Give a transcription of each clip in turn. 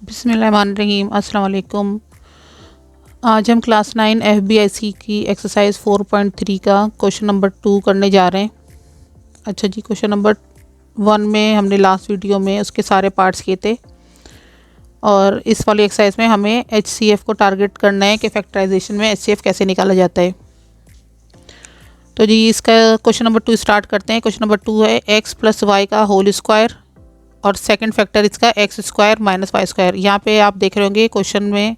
बिस्मिल्लाहिर्रहमानिर्रहीम अस्सलाम वालेकुम। आज हम क्लास 9 FBIC की एक्सरसाइज 4.3 का क्वेश्चन नंबर 2 करने जा रहे हैं। अच्छा जी, क्वेश्चन नंबर 1 में हमने लास्ट वीडियो में उसके सारे पार्ट्स किए थे और इस वाली एक्सरसाइज में हमें HCF को टारगेट करना है कि फैक्टराइजेशन में HCF कैसे निकाला जाता है। तो जी इसका क्वेश्चन नंबर 2 स्टार्ट करते हैं। क्वेश्चन नंबर 2 है x + y का होल स्क्वायर और सेकंड फैक्टर इसका x² - y²। यहाँ पे आप देख रहे होंगे क्वेश्चन में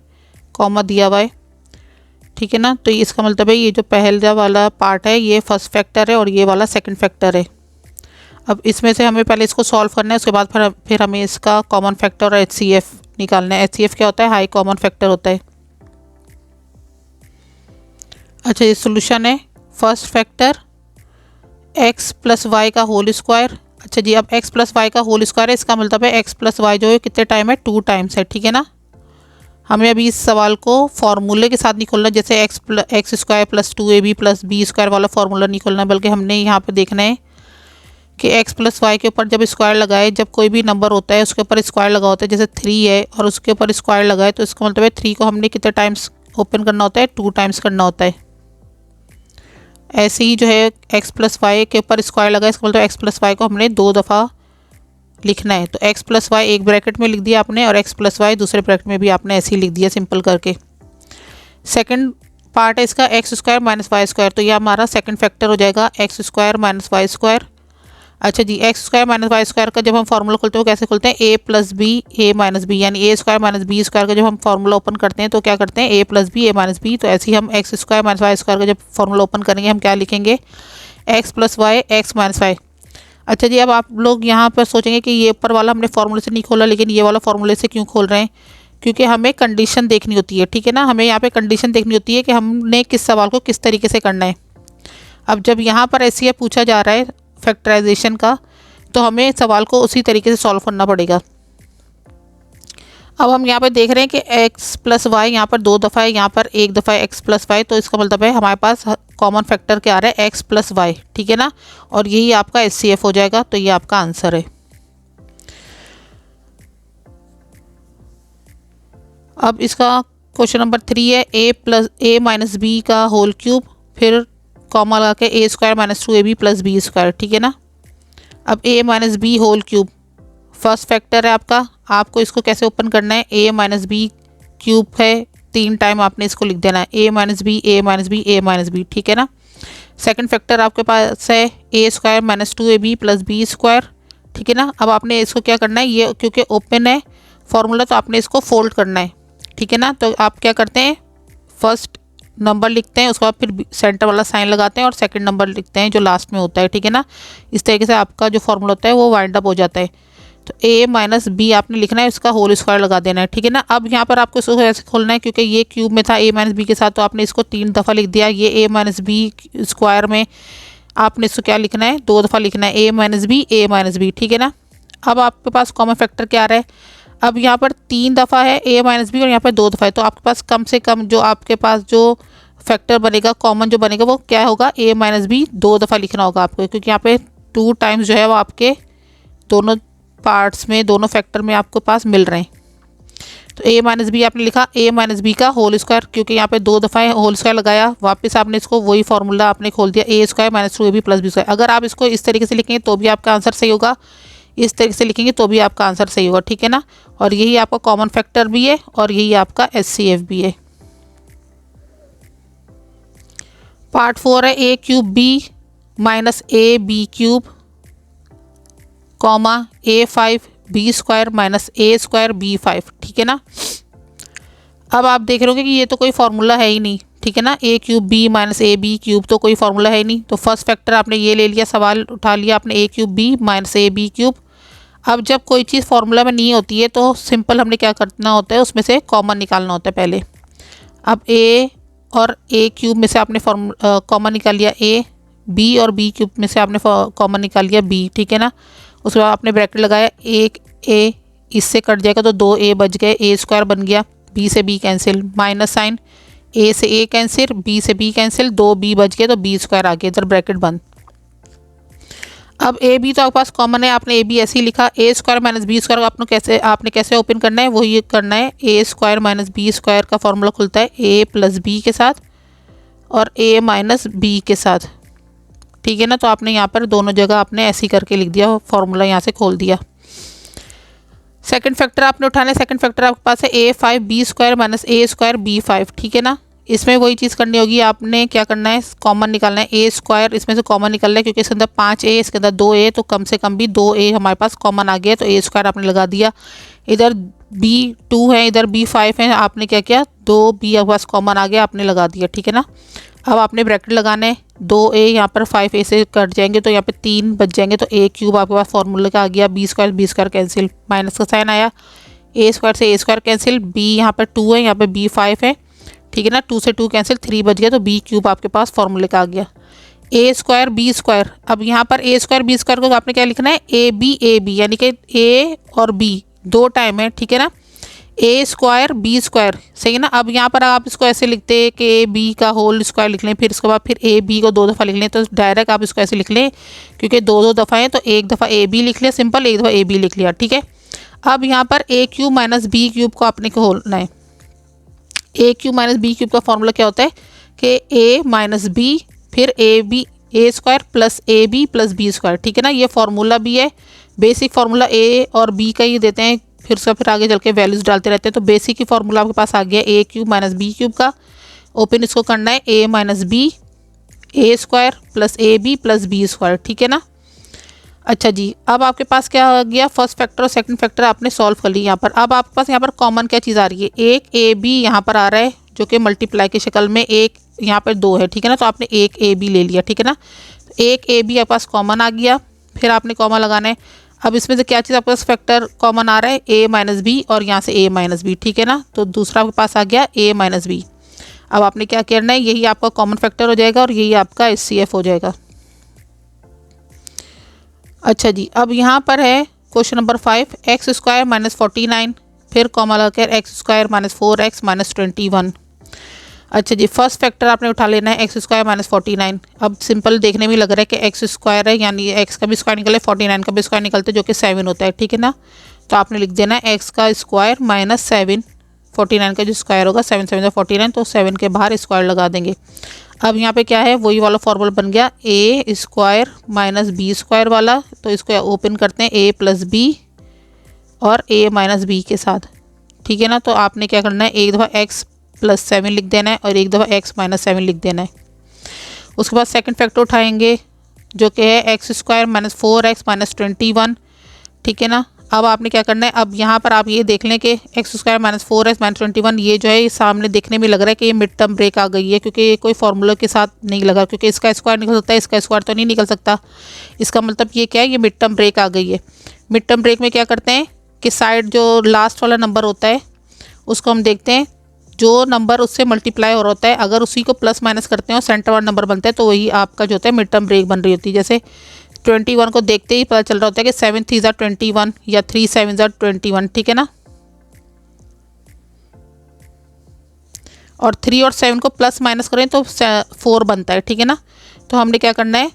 कॉमा दिया हुआ है, ठीक है ना। तो इसका मतलब है ये जो पहला वाला पार्ट है ये फर्स्ट फैक्टर है और ये वाला सेकंड फैक्टर है। अब इसमें से हमें पहले इसको सॉल्व करना है, उसके बाद फिर हमें इसका कॉमन फैक्टर और HCF निकालना है। HCF क्या होता है? हाई कॉमन फैक्टर होता है। अच्छा, ये सोल्यूशन है। फर्स्ट फैक्टर x + y का होल स्क्वायर। अच्छा जी, अब x + y का होल स्क्वायर है, इसका मतलब है x + y जो है कितने टाइम है? 2 टाइम्स है, ठीक है ना। हमें अभी इस सवाल को फार्मूले के साथ नहीं खोलना, जैसे x² + 2ab + b² वाला फार्मूला नहीं खोलना, बल्कि हमने यहाँ पे देखना है कि x + y के ऊपर जब स्क्वायर लगाए, जब कोई भी नंबर होता है उसके ऊपर स्क्वायर लगा होता है, जैसे 3 है और उसके ऊपर स्क्वायर लगाए तो इसका मतलब है 3 को हमने कितने टाइम्स ओपन करना होता है? 2 टाइम्स करना होता है। ऐसे ही जो है x + y के ऊपर स्क्वायर लगा, इसका मतलब x + y को हमने 2 दफ़ा लिखना है। तो x + y एक ब्रैकेट में लिख दिया आपने और x + y दूसरे ब्रैकेट में भी आपने ऐसे ही लिख दिया सिंपल करके। सेकंड पार्ट है इसका x² - y²। तो ये हमारा सेकंड फैक्टर हो जाएगा x² - y²। अच्छा जी, x² - y² का जब हम फार्मूला खोलते हैं वो कैसे खोलते हैं? a + b a - b, यानी a² - b² का जब हम फार्मूला ओपन करते हैं तो क्या करते हैं? a + b a - b। तो ऐसे ही हम x² - y² का जब फार्मूला ओपन करेंगे हम क्या लिखेंगे? x + y x - y। अच्छा जी, अब आप लोग यहाँ पर सोचेंगे कि ये ऊपर वाला हमने फार्मूले से नहीं खोला, लेकिन ये वाला फार्मूले से क्यों खोल रहे हैं? क्योंकि हमें कंडीशन देखनी होती है, ठीक है ना। हमें यहाँ पे कंडीशन देखनी होती है कि हमने किस सवाल को किस तरीके से करना है। अब जब यहाँ पर ऐसे पूछा जा रहा है फैक्टराइजेशन का, तो हमें सवाल को उसी तरीके से सॉल्व करना पड़ेगा। अब हम यहाँ पे देख रहे हैं कि x + y यहाँ पर 2 दफ़ा है, यहाँ पर 1 दफ़ा है x + y। तो इसका मतलब है हमारे पास कॉमन फैक्टर क्या आ रहा है? x + y, ठीक है ना। और यही आपका HCF हो जाएगा। तो ये आपका आंसर है। अब इसका क्वेश्चन नंबर 3 है a - b का होल क्यूब, फिर कॉमा लगा के a² - 2ab + b², ठीक है ना। अब a - b whole cube first factor है आपको इसको कैसे ओपन करना है? a - b क्यूब है, 3 टाइम आपने इसको लिख देना है, a - b a - b a - b, ठीक है ना। सेकंड फैक्टर आपके पास है a² - 2ab + b², ठीक है ना। अब आपने इसको क्या करना है? ये क्योंकि ओपन है फार्मूला तो आपने इसको फोल्ड करना है, ठीक है ना। तो आप क्या करते हैं? फर्स्ट नंबर लिखते हैं, उसके बाद फिर सेंटर वाला साइन लगाते हैं और सेकंड नंबर लिखते हैं जो लास्ट में होता है, ठीक है ना। इस तरीके से आपका जो फार्मूला होता है वो वाइंड अप हो जाता है। तो a - b आपने लिखना है, इसका होल स्क्वायर लगा देना है, ठीक है ना। अब यहाँ पर आपको इसको ऐसे खोलना है, क्योंकि ये क्यूब में था a - b के साथ, तो आपने इसको 3 दफ़ा लिख दिया। ये a - b स्क्वायर में आपने इसको क्या लिखना है? 2 दफ़ा लिखना है, a - b a - b, ठीक है ना। अब आपके पास कॉमन फैक्टर क्या आ रहा है? अब यहाँ पर 3 दफ़ा है a - b और यहाँ पर 2 दफ़ा है, तो आपके पास कम से कम जो आपके पास जो फैक्टर बनेगा, कॉमन जो बनेगा वो क्या होगा? a - b 2 दफ़ा लिखना होगा आपको, क्योंकि यहाँ पे 2 टाइम्स जो है वो आपके दोनों पार्ट्स में, दोनों फैक्टर में आपके पास मिल रहे हैं। तो a - b आपने लिखा, a - b का होल स्क्वायर, क्योंकि यहाँ पे 2 दफ़ा है होल स्क्वायर लगाया, वापस आपने इसको वही फार्मूला आपने खोल दिया, a² - 2ab + b²। अगर आप इसको इस तरीके से लिखेंगे तो भी आपका आंसर सही होगा, इस तरीके से लिखेंगे तो भी आपका आंसर सही होगा, ठीक है ना। और यही आपका कॉमन फैक्टर भी है और यही आपका HCF भी है। पार्ट 4 है a³ b - ab³ comma a5 b² - a² b5, ठीक है ना। अब आप देख रहे होंगे कि ये तो कोई फार्मूला है ही नहीं, ठीक है ना। a³ b - ab³ तो कोई फार्मूला है ही नहीं। तो फर्स्ट फैक्टर आपने ये ले लिया, सवाल उठा लिया आपने a³ b - ab³। अब जब कोई चीज़ फार्मूला में नहीं होती है तो सिंपल हमने क्या करना होता है? उसमें से कॉमन निकालना होता है पहले। अब a और a³ में से आपने कॉमन निकाल लिया a, b और b³ में से आपने कॉमन निकाल लिया b, ठीक है ना। उसके बाद आपने ब्रैकेट लगाया, एक a इससे कट जाएगा तो 2 a बच गए, a² बन गया, b से b cancel, minus sign, a से a कैंसिल, b से b कैंसिल, 2b बच गए तो b² आ गया, इधर ब्रैकेट बंद। अब ए बी तो आपके पास कॉमन है, आपने ए बी ऐसे ही लिखा। ए स्क्वायर माइनस बी स्क्वायर आपने कैसे ओपन करना है, वही करना है। ए स्क्वायर माइनस बी स्क्वायर का फॉर्मूला खुलता है ए प्लस बी के साथ और ए माइनस बी के साथ, ठीक है ना। तो आपने यहाँ पर दोनों जगह आपने ऐसे ही करके लिख दिया, फॉर्मूला यहाँ से खोल दिया। सेकंड फैक्टर आपने उठाना है। सेकंड फैक्टर आपके पास है ए 5 बी स्क्वायर माइनस ए स्क्वायर बी 5, ठीक है ना। इसमें वही चीज़ करनी होगी, आपने क्या करना है, कॉमन निकालना है। ए स्क्वायर इसमें से कॉमन निकलना है क्योंकि इसके अंदर 5a, इसके अंदर 2a, तो कम से कम भी 2a हमारे पास कॉमन आ गया, तो ए स्क्वायर आपने लगा दिया। इधर b2 है, इधर b5 है, आपने क्या किया, 2b आपके पास कॉमन आ गया, आपने लगा दिया, ठीक है ना। अब आपने ब्रैकेट लगाना है, 2a यहाँ पर 5a से कट जाएंगे तो यहाँ पे 3 बच जाएंगे, तो a क्यूब आपके पास फॉर्मूले का आ गया। बी स्क्वायर कैंसिल, माइनस का साइन आया, ए स्क्वायर से ए स्क्वायर कैंसिल, b यहाँ पर 2 है, यहाँ पे b5 है, ठीक है ना। 2 से 2 कैंसिल, 3 बच गया, तो बी क्यूब आपके पास फॉर्मूले का आ गया। ए स्क्वायर बी स्क्वायर, अब यहाँ पर ए स्क्वायर बी स्क्वायर को आपने क्या लिखना है, ए बी, यानी कि ए और बी दो टाइम है, ठीक है ना। ए स्क्वायर बी स्क्वायर, सही है ना। अब यहाँ पर आप इसको ऐसे लिखते हैं कि ए बी का होल स्क्वायर लिख लें, फिर इसके बाद फिर ए बी को 2 दफ़ा लिख लें, तो डायरेक्ट आप इसको ऐसे लिख लें क्योंकि 2 दफ़ा है, तो एक दफ़ा ए बी लिख लिया सिंपल, एक दफ़ा ए बी लिख लिया, ठीक है। अब यहाँ पर A cube minus B cube को आपने खोलना है। A cube minus B cube का फॉर्मूला क्या होता है कि ए माइनस बी फिर A square plus A B plus B square, ठीक है ना। ये फार्मूला भी है, बेसिक फार्मूला ए और बी का ही देते हैं, फिर आगे चल के वैल्यूज़ डालते रहते हैं। तो बेसिक ही फार्मूला आपके पास आ गया A cube minus B cube का। ओपन इसको करना है, A minus B A square plus A B plus B square, ठीक है ना। अच्छा जी, अब आपके पास क्या आ गया, फर्स्ट फैक्टर और सेकंड फैक्टर आपने सॉल्व कर ली यहाँ पर। अब आपके पास यहाँ पर कॉमन क्या चीज़ आ रही है, एक ए बी यहाँ पर आ रहा है जो कि मल्टीप्लाई की शक्ल में, एक यहाँ पर 2 है, ठीक है ना। तो आपने एक ए बी ले लिया, ठीक है ना। एक ए बी आपके पास कॉमन आ गया, फिर आपने कॉमन लगाना है। अब इसमें से क्या चीज़ आपके पास फैक्टर कॉमन आ रहा है, ए माइनस बी और यहाँ से ए माइनस बी, ठीक है ना। तो दूसरा आपके पास आ गया ए माइनस बी। अब आपने क्या करना है, यही आपका कॉमन फैक्टर हो जाएगा और यही आपका HCF हो जाएगा। अच्छा जी, अब यहाँ पर है question number 5, x square minus 49, फिर कॉमा लगाकर x square minus 4x minus 21। अच्छा जी, फर्स्ट फैक्टर आपने उठा लेना है एक्स स्क्वायर माइनस 49। अब सिंपल देखने में लग रहा है कि एक्स स्क्वायर है, यानी एक्स का भी स्क्वायर निकले, 49 का भी स्क्वायर निकलते जो कि 7 होता है, ठीक है ना। तो आपने लिख देना है एक्स का स्क्वायर माइनस 7, 49 का जो स्क्वायर होगा 7 7 49, तो 7 के बाहर स्क्वायर लगा देंगे। अब यहाँ पे क्या है, वही वाला फॉर्मूला बन गया, ए स्क्वायर माइनस बी स्क्वायर वाला। तो इसको ओपन करते हैं, ए प्लस बी और ए माइनस बी के साथ, ठीक है ना। तो आपने क्या करना है, एक दफ़ा एक्स प्लस 7 लिख देना है और एक दफ़ा एक्स माइनस 7 लिख देना है। उसके बाद सेकंड फैक्टर उठाएंगे जो कि है x square minus 4x minus 21, ठीक है ना। अब आपने क्या करना है, अब यहाँ पर आप ये देख लें कि x square minus 4x minus 21 ये जो है ये सामने देखने में लग रहा है कि ये मिड टर्म ब्रेक आ गई है, क्योंकि ये कोई फार्मूला के साथ नहीं लगा, क्योंकि इसका स्क्वायर निकल सकता है, इसका स्क्वायर तो नहीं निकल सकता। इसका मतलब ये क्या है, ये मिड टर्म ब्रेक आ गई है। मिड टर्म ब्रेक में क्या करते हैं कि साइड जो लास्ट वाला नंबर होता है उसको हम देखते हैं, जो नंबर उससे मल्टीप्लाई हो रहा होता है अगर उसी को प्लस माइनस करते हैं और सेंटर वाला नंबर बनता है तो वही आपका जो होता है मिड टर्म ब्रेक बन रही होती है। जैसे 21 को देखते ही पता चल रहा होता है कि 7 3 21 या 3 7 21, ठीक है ना। और 3 और 7 को प्लस माइनस करें तो 4 बनता है, ठीक है ना। तो हमने क्या करना है,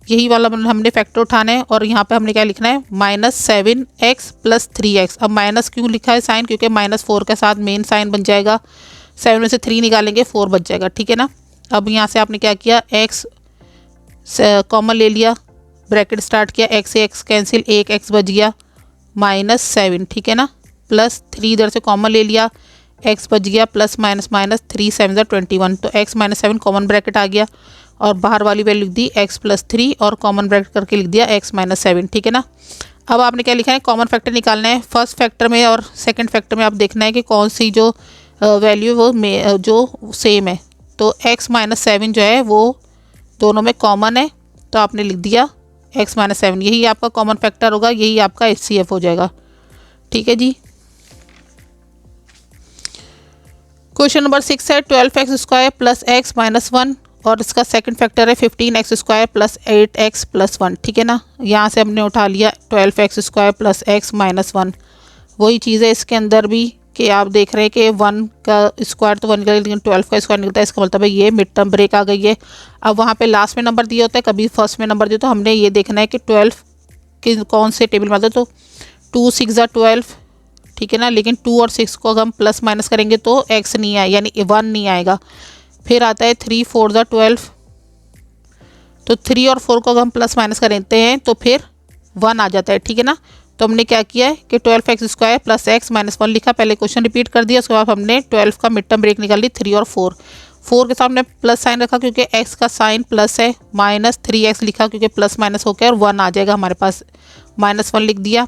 यही वाला हमने फैक्टर उठाना है और यहाँ पे हमने क्या लिखना है, -7x प्लस 3x। अब माइनस क्यों लिखा है साइन, क्योंकि -4 के साथ मेन साइन बन जाएगा, 7 में से 3 निकालेंगे 4 बच जाएगा, ठीक है ना। अब यहाँ से आपने क्या किया, x कॉमन ले लिया, ब्रैकेट स्टार्ट किया, x से x कैंसिल, एक x बच गया -7, ठीक है ना। प्लस 3 इधर से कॉमन ले लिया, x बच गया प्लस माइनस माइनस 3 7 21, तो x माइनस 7 कॉमन ब्रैकेट आ गया और बाहर वाली वैल्यू लिख दी x प्लस 3 और कॉमन ब्रैकेट करके लिख दिया x माइनस 7, ठीक है ना। अब आपने क्या लिखा है, कॉमन फैक्टर निकालना है। फर्स्ट फैक्टर में और सेकंड फैक्टर में आप देखना है कि कौन सी जो वैल्यू वो जो सेम है। तो x माइनस 7 जो है वो दोनों में कॉमन है, तो आपने लिख दिया x माइनस 7, यही आपका कॉमन फैक्टर होगा, यही आपका HCF हो जाएगा, ठीक है जी। क्वेश्चन नंबर 6 है 12x square plus x minus 1 और इसका सेकंड फैक्टर है 15x square plus 8x plus 1, ठीक है ना। यहाँ से हमने उठा लिया 12x square plus x minus 1। वही चीज़ है इसके अंदर भी कि आप देख रहे हैं कि 1 का स्क्वायर तो 1 निकलेगा, लेकिन 12 का स्क्वायर निकलता है। इसका मतलब है ये मिड टर्म ब्रेक आ गई है। अब वहाँ पे लास्ट में नंबर दिया होता है, कभी फर्स्ट में नंबर दिया, तो हमने ये देखना है कि 12 कि कौन से टेबल में आता है। तो 2 6 12, ठीक है ना, लेकिन 2 और 6 को अगर हम प्लस माइनस करेंगे तो x नहीं आए, यानी 1 नहीं आएगा। फिर आता है 3 4 12, तो 3 और 4 को अगर हम प्लस माइनस करते हैं तो फिर 1 आ जाता है, ठीक है ना। तो हमने क्या किया है कि 12x² प्लस x माइनस 1 लिखा, पहले क्वेश्चन रिपीट कर दिया। उसके बाद हमने 12 का मिड टर्म ब्रेक निकाल ली, 3 और 4 के सामने प्लस साइन रखा क्योंकि x का साइन प्लस है, माइनस 3x लिखा क्योंकि प्लस माइनस हो गया और 1 आ जाएगा हमारे पास, -1 लिख दिया।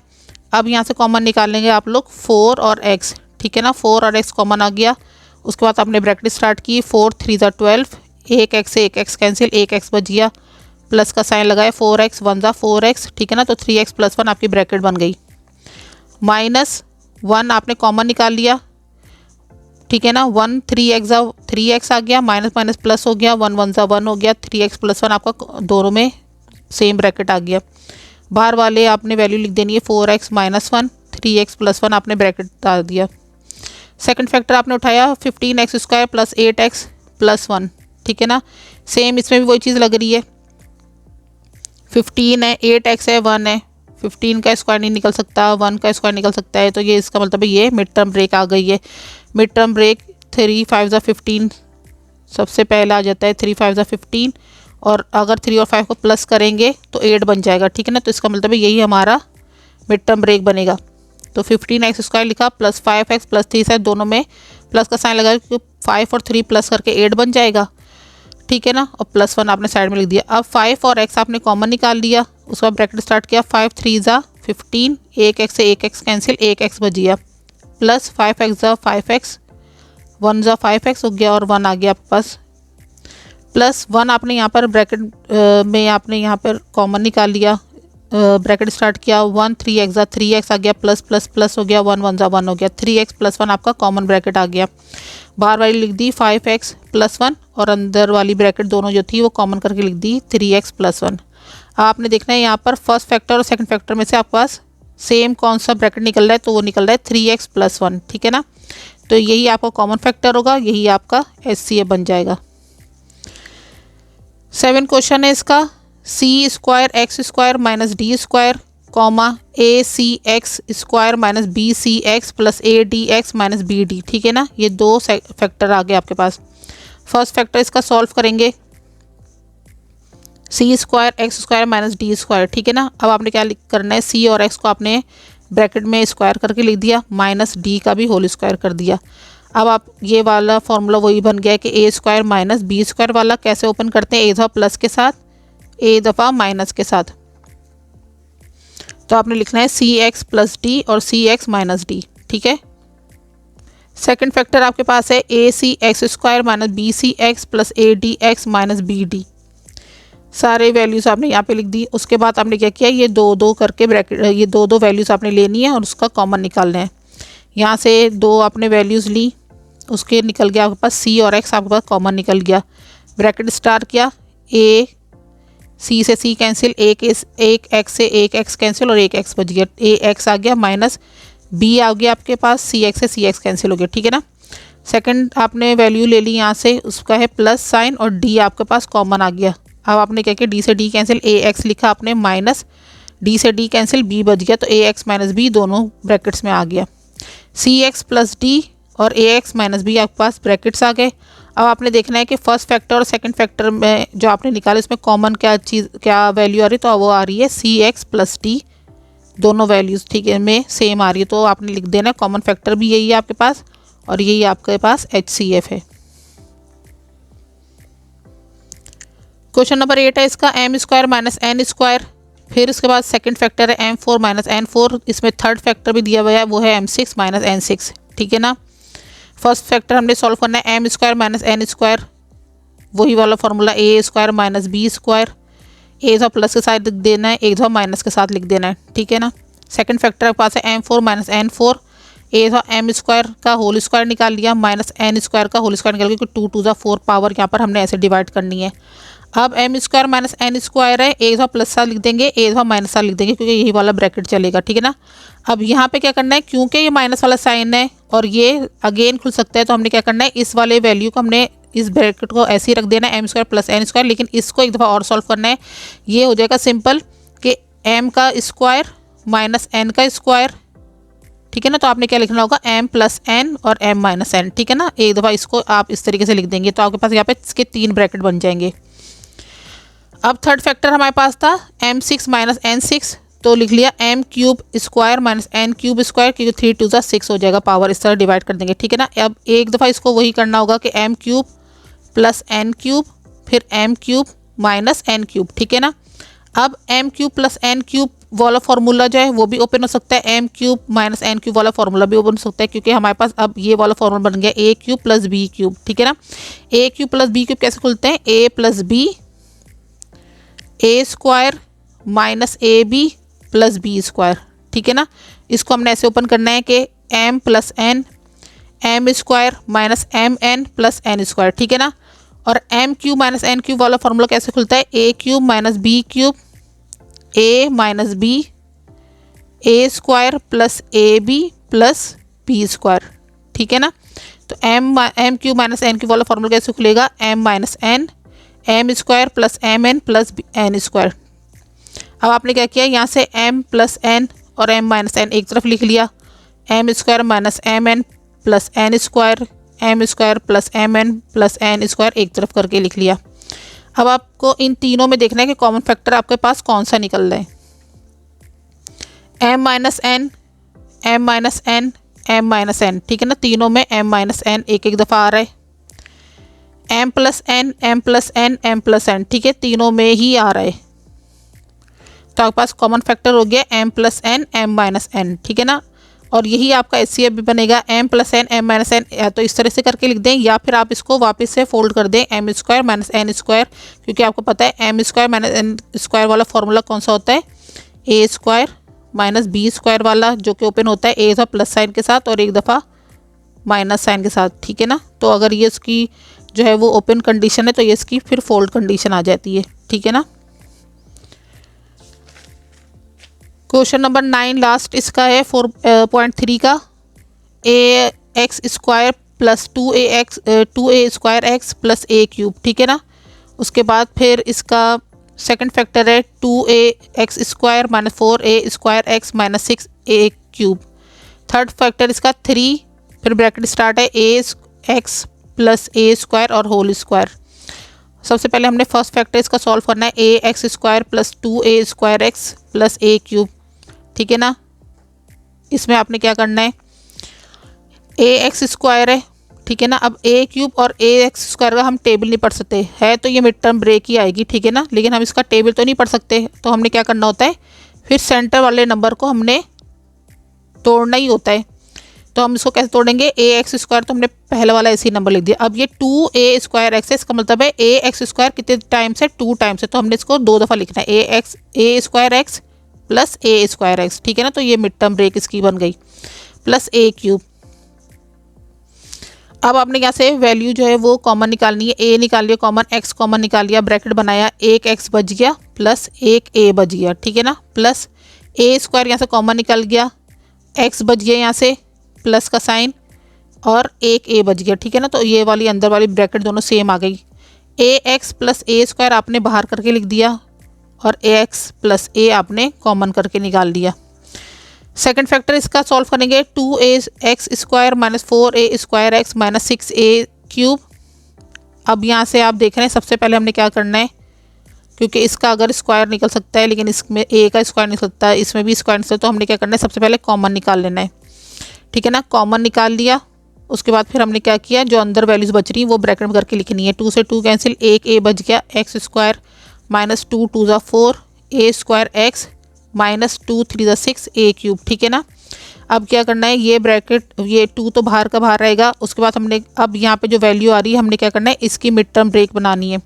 अब यहाँ से कॉमन निकाल लेंगे आप लोग 4 और x, ठीक है ना। 4 और x कॉमन आ गया। उसके बाद आपने ब्रैकेट स्टार्ट की, 4 3 12, एक x से एक x कैंसिल, एक x बच गया, प्लस का साइन लगाया, 4x 1 4x, ठीक है ना। तो 3x + 1 आपकी ब्रैकेट बन गई। -1 आपने कॉमन निकाल लिया, ठीक है ना। 1 3x आ गया, माइनस माइनस प्लस हो गया, 1 1 1 हो गया, 3x + 1 आपका दोनों में सेम ब्रैकेट आ गया। बाहर वाले आपने वैल्यू लिख देनी है, 4x - 1, 3x + 1 आपने ब्रैकेट डाल दिया। सेकंड फैक्टर आपने उठाया 15x² + 8x + 1, ठीक है ना। सेम इसमें भी वही चीज़ लग रही है, 15 है, 8x है, 1 है, 15 का स्क्वायर नहीं निकल सकता, 1 का स्क्वायर निकल सकता है। तो ये इसका मतलब है ये मिड टर्म ब्रेक आ गई है। मिड टर्म ब्रेक 3 5 15 सबसे पहला आ जाता है, 3 5 15, और अगर 3 और 5 को प्लस करेंगे तो 8 बन जाएगा, ठीक है ना। तो इसका मतलब है यही हमारा मिड टर्म ब्रेक बनेगा। तो 15x² लिखा प्लस 5x + 3 से दोनों में प्लस का साइन लगा, क्योंकि 5 और 3 प्लस करके 8 बन जाएगा, ठीक है ना। और +1 आपने साइड में लिख दिया। अब 5 और x आपने कॉमन निकाल लिया, उसके बाद ब्रैकेट स्टार्ट किया, 5 3 15, एक x से एक x कैंसिल, एक x बच गया, प्लस 5x 5x, 1 5x हो गया और 1 आ गया आपके पास। +1 आपने यहाँ पर ब्रैकेट में आपने यहाँ पर कॉमन निकाल लिया, ब्रैकेट स्टार्ट किया, 1 3x 3x आ गया, प्लस प्लस प्लस हो गया, 1 1 1 हो गया, 3x + 1 आपका कॉमन ब्रैकेट आ गया। बाहर वाली लिख दी 5x + 1, और अंदर वाली ब्रैकेट दोनों जो थी वो कॉमन करके लिख दी 3x + 1। आपने देखना है यहाँ पर फर्स्ट फैक्टर और सेकंड फैक्टर में से आपके पास सेम कौन सा ब्रैकेट निकल रहा है, तो वो निकल रहा है 3x + 1, ठीक है ना। तो यही आपका कॉमन फैक्टर होगा, यही आपका HCF बन जाएगा। 7 क्वेश्चन है इसका, c² x² - d², ACX² - BCX + ADX - BD, ठीक है ना। ये दो फैक्टर आ गए आपके पास। फर्स्ट फैक्टर इसका सॉल्व करेंगे, c² x² - d², ठीक है ना। अब आपने क्या करना है, c और x को आपने ब्रैकेट में स्क्वायर करके लिख दिया, -d का भी होल स्क्वायर कर दिया। अब आप ये वाला फॉर्मूला वही बन गया कि a² - b² वाला कैसे ओपन करते हैं, a दफ़ा प्लस के साथ, a दफ़ा माइनस के साथ। तो आपने लिखना है cx + d और cx - d, ठीक है। सेकंड फैक्टर आपके पास है ACX² - BCX + ADX - BD। सारे वैल्यूज़ आपने यहाँ पे लिख दी। उसके बाद आपने क्या किया, ये दो करके ब्रैकेट, ये दो वैल्यूज़ आपने लेनी है और उसका कॉमन निकालना है। यहाँ से 2 आपने वैल्यूज़ ली, उसके निकल गया आपके पास c और x, आपके पास कॉमन निकल गया। ब्रैकेट स्टार्ट किया, a c से c कैंसिल, एक x से एक x कैंसिल और एक x बच गया, ax आ गया, माइनस b आ गया आपके पास, cx से cx कैंसिल हो गया, ठीक है ना। सेकंड आपने वैल्यू ले ली यहाँ से, उसका है प्लस साइन और d आपके पास कॉमन आ गया। अब आपने क्या किया, d से d कैंसिल, ax लिखा आपने, माइनस d से d कैंसिल, b बच गया, तो ax - b दोनों ब्रैकेट्स में आ गया। cx + d और ax - b आपके पास ब्रैकेट्स आ गए। अब आपने देखना है कि फर्स्ट फैक्टर और सेकंड फैक्टर में जो आपने निकाले उसमें कॉमन क्या वैल्यू आ रही है, तो वो आ रही है cx + d, दोनों वैल्यूज़ ठीक है में सेम आ रही है। तो आपने लिख देना कॉमन फैक्टर भी यही है आपके पास, और यही आपके पास HCF है। क्वेश्चन नंबर 8 है इसका, m² - n²। फिर उसके बाद सेकंड फैक्टर है m4 - n4, इसमें थर्ड फैक्टर भी दिया हुआ है, वो है m6 - n6, ठीक है ना। फर्स्ट फैक्टर हमने सॉल्व करना है m² - n², वही वाला फॉर्मूला a² - b², एक दफ़ा प्लस के साथ लिख देना है, एक दफ़ा माइनस के साथ लिख देना है, ठीक है ना। सेकंड फैक्टर के पास है m4 - n4, एक दफ़ा m² का होल स्क्वायर निकाल लिया, -n² का होल स्क्वायर निकाल लिया, क्योंकि 2 टू द 4 पावर यहाँ पर हमने ऐसे डिवाइड करनी है। अब m² - n² है, एक दफ़ा प्लस साथ लिख देंगे, एक दफ़ा माइनस साथ लिख देंगे, क्योंकि यही वाला ब्रैकेट चलेगा, ठीक है ना। अब यहाँ पे क्या करना है, क्योंकि ये माइनस वाला साइन है और ये अगेन खुल सकता है। तो हमने क्या करना है, इस वाले वैल्यू को हमने इस ब्रैकेट को ऐसे ही रख देना है, m square plus n square, लेकिन इसको एक दफ़ा और सॉल्व करना है। ये हो जाएगा सिंपल कि एम का स्क्वायर माइनस एन का स्क्वायर, ठीक है ना। तो आपने क्या लिखना होगा, एम प्लस एन और एम माइनस एन, ठीक है ना। एक दफ़ा इसको आप इस तरीके से लिख देंगे तो आपके पास यहाँ पे इसके 3 ब्रैकेट बन जाएंगे। अब थर्ड फैक्टर हमारे पास था m6 माइनस n6, तो लिख लिया m cube square minus n cube square, क्योंकि 3 2 6 हो जाएगा, पावर इस तरह डिवाइड कर देंगे, ठीक है ना। अब एक दफ़ा इसको वही करना होगा कि m cube plus n cube फिर m cube minus n cube, ठीक है ना। अब m cube plus n cube वाला फार्मूला जो है वो भी ओपन हो सकता है, m cube minus n cube वाला फार्मूला भी ओपन हो सकता है, क्योंकि हमारे पास अब ये वाला फार्मूला बन गया a cube plus b cube, ठीक है ना। a cube plus b cube कैसे खुलते हैं, a plus b a square minus a B plus B square, ठीक है ना। इसको हमने ऐसे ओपन करना है कि m plus n m square minus m n plus n square, ठीक है ना। और m cube minus n cube वाला फार्मूला कैसे खुलता है, a cube minus B cube a minus B A square plus A B plus B square, ठीक है ना। तो m cube minus n cube वाला फार्मूला कैसे खुलेगा, m minus n m square plus m n plus n square. अब आपने क्या किया, यहाँ से m प्लस एन और m माइनस एन एक तरफ लिख लिया, m square minus m n plus n square, m square plus m n plus n square एक तरफ करके लिख लिया। अब आपको इन तीनों में देखना है कि कॉमन फैक्टर आपके पास कौन सा निकल रहा है, m minus n m minus n m minus n, ठीक है ना। तीनों में m माइनस एन एक एक दफ़ा आ रहा है, m plus n m plus n m plus n, ठीक है, तीनों में ही आ रहा है। तो आपके पास कॉमन फैक्टर हो गया m plus n m minus n, ठीक है ना। और यही आपका HCF भी बनेगा, m plus n m minus n, या तो इस तरह से करके लिख दें या फिर आप इसको वापस से फोल्ड कर दें m square minus n square, क्योंकि आपको पता है m square minus n square वाला फार्मूला कौन सा होता है, a square minus b square वाला, जो कि ओपन होता है एक दफ़ा प्लस साइन के साथ और एक दफ़ा माइनस साइन के साथ, ठीक है ना। तो अगर ये इसकी जो है वो ओपन कंडीशन है तो ये इसकी फिर फोल्ड कंडीशन आ जाती है, ठीक है ना। क्वेश्चन नंबर 9 लास्ट इसका है 4.3 का, A x square plus 2a square x plus a cube, ठीक है ना। उसके बाद फिर इसका सेकंड फैक्टर है 2a x square minus 4a square x minus 6a cube. Third factor इसका 3, फिर ब्रैकेट स्टार्ट है a x plus A square और होल स्क्वायर। सबसे पहले हमने फर्स्ट फैक्टर इसका सॉल्व करना है, A x square plus 2a square x plus a cube, ठीक है ना। इसमें आपने क्या करना है, ए एक्स स्क्वायर है, ठीक है ना। अब a क्यूब और ए एक्स स्क्वायर का हम टेबल नहीं पढ़ सकते है, तो ये मिड टर्म ब्रेक ही आएगी, ठीक है ना। लेकिन हम इसका टेबल तो नहीं पढ़ सकते, तो हमने क्या करना होता है, फिर सेंटर वाले नंबर को हमने तोड़ना ही होता है। तो हम इसको कैसे तोड़ेंगे, ए एक्स स्क्वायर तो हमने पहले वाला ऐसे ही नंबर लिख दिया। अब ये 2a स्क्वायर एक्स है, इसका मतलब है ए एक्स स्क्वायर कितने टाइम्स है, 2 टाइम्स है, तो हमने इसको 2 दफ़ा लिखना है, ए square x plus A square x, ठीक है ना। तो ये मिड टर्म ब्रेक इसकी बन गई, प्लस a क्यूब। अब आपने यहाँ से वैल्यू जो है वो कॉमन निकालनी है, a निकाल लिया कॉमन, x कॉमन निकाल लिया, ब्रैकेट बनाया, एक x बच गया प्लस एक a बच गया, ठीक है ना। प्लस a स्क्वायर यहाँ से कॉमन निकल गया, x बच गया यहाँ से प्लस का साइन और एक a बच गया, ठीक है ना। तो ये वाली अंदर वाली ब्रैकेट दोनों सेम आ गई। ax प्लस a स्क्वायर आपने बाहर करके लिख दिया और ax प्लस a आपने कॉमन करके निकाल दिया। सेकंड फैक्टर इसका सॉल्व करेंगे, 2a x square minus 4a square x minus 6a cube. अब यहाँ से आप देख रहे हैं सबसे पहले हमने क्या करना है, क्योंकि इसका अगर स्क्वायर निकल सकता है लेकिन इसमें a का स्क्वायर निकल सकता है, इसमें भी स्क्वायर निकल सकता है, तो हमने क्या करना है, सबसे पहले कॉमन निकाल लेना है, ठीक है ना। कॉमन निकाल लिया, उसके बाद फिर हमने क्या किया, जो अंदर वैल्यूज़ बच रही वो ब्रैकेट में करके लिखनी है। 2 से 2 कैंसिल, एक a बच गया, एक्स स्क्वायर माइनस 2 2 ज़ा 4 a स्क्वायर एक्स माइनस 2 3 ज़ा 6 a क्यूब, ठीक है ना। अब क्या करना है, ये ब्रैकेट ये 2 तो बाहर का बाहर रहेगा। उसके बाद हमने अब यहाँ पे जो वैल्यू आ रही है हमने क्या करना है, इसकी मिड टर्म ब्रेक बनानी है।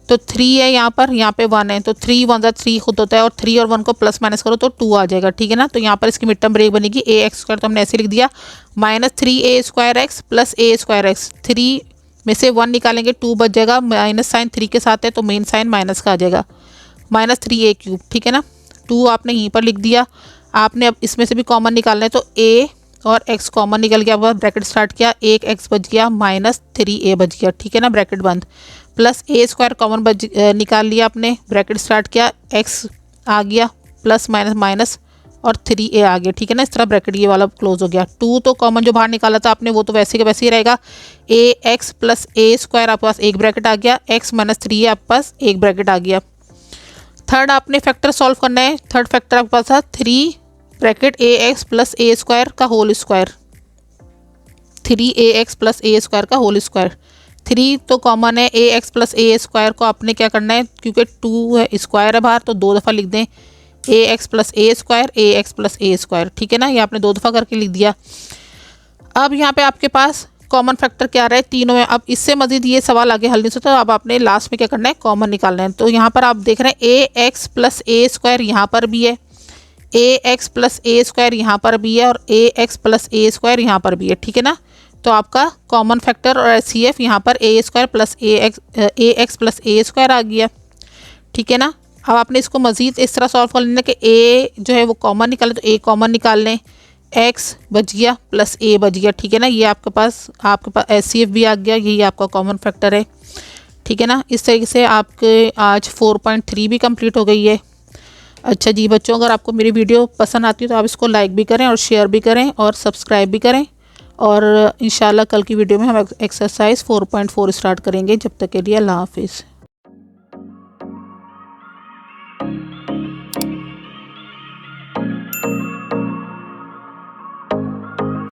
तो 3 है यहाँ पे 1 है, तो 3 1 ज़ा 3 खुद होता है, और 3 और 1 को प्लस माइनस करो तो 2 आ जाएगा, ठीक है ना। तो यहाँ पर इसकी मिड टर्म ब्रेक बनेगी, ए एक्स स्क्वायर तो हमने ऐसे लिख दिया, minus 3a square x plus a square x. 3 में से 1 निकालेंगे 2 बच जाएगा, माइनस साइन 3 के साथ है तो मेन साइन माइनस का आ जाएगा, माइनस 3a क्यूब, ठीक है ना। 2 आपने यहीं पर लिख दिया। आपने अब इसमें से भी कॉमन निकालना है, तो a और x कॉमन निकल गया, आपके पास ब्रैकेट स्टार्ट किया, एक x बच गया माइनस 3a बच गया, ठीक है ना, ब्रैकेट बंद, प्लस a स्क्वायर कॉमन निकाल लिया आपने, ब्रैकेट स्टार्ट किया, x आ गया प्लस माइनस माइनस और 3a आ गया, ठीक है ना, इस तरह ब्रैकेट ये वाला क्लोज हो गया। 2 तो कॉमन जो बाहर निकाला था आपने वो तो वैसे का वैसे ही रहेगा, ax प्लस a स्क्वायर आपके पास एक ब्रैकेट आ गया, x माइनस 3a आपके पास एक ब्रैकेट आ गया। थर्ड आपने फैक्टर सॉल्व करना है, थर्ड फैक्टर आपके पास था 3 bracket ax plus a square का whole square, 3ax plus a square का होल स्क्वायर, 3 तो कॉमन है, ax प्लस a स्क्वायर को आपने क्या करना है, क्योंकि 2 है स्क्वायर है बाहर तो 2 दफ़ा लिख दें, ax plus a square, ax plus a square, ठीक है ना, ये आपने 2 दफ़ा करके लिख दिया। अब यहाँ पे आपके पास कॉमन फैक्टर क्या रहा है तीनों में। अब इससे मजीद ये सवाल आगे हल नहीं सकता, तो अब आपने लास्ट में क्या करना है, कॉमन निकालना है। तो यहाँ पर आप देख रहे हैं ax प्लस a स्क्वायर यहाँ पर भी है, ax प्लस a स्क्वायर यहाँ पर भी है और ax प्लस a स्क्वायर यहाँ पर भी है, ठीक है ना। तो आपका कॉमन फैक्टर और HCF यहाँ पर a square plus ax plus a square आ गया, ठीक है ना। अब आपने इसको मज़ीद इस तरह सॉल्व कर लेना कि a जो है वो कॉमन निकाले, तो a कॉमन निकाल लें, x बच गया प्लस a बच गया, ठीक है ना, ये आपके पास HCF भी आ गया, यही आपका कॉमन फैक्टर है, ठीक है ना। इस तरीके से आपके आज 4.3 भी कंप्लीट हो गई है। अच्छा जी बच्चों, अगर आपको मेरी वीडियो पसंद आती है तो आप इसको लाइक भी करें और शेयर भी करें और सब्सक्राइब भी करें, और इंशाल्लाह कल की वीडियो में हम एक्सरसाइज 4.4 स्टार्ट करेंगे। जब तक के लिए अल्लाह हाफिज़।